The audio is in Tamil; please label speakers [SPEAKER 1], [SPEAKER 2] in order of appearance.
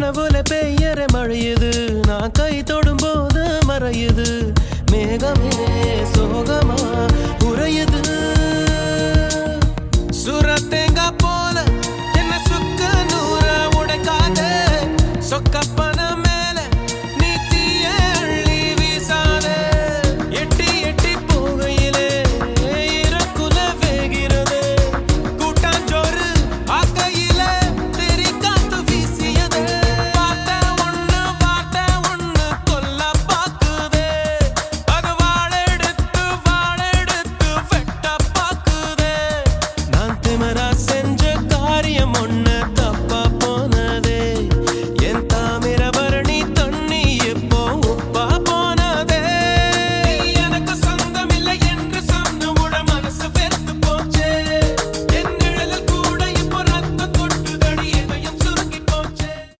[SPEAKER 1] கனவுல பெய்யற மழையுது நான் கை தொடும் போது மறையுது மேகமே சோகமா உறையுது சுரத்தேங்கா போல என்ன சுக்க நூற உடைக்காத சொக்கப்ப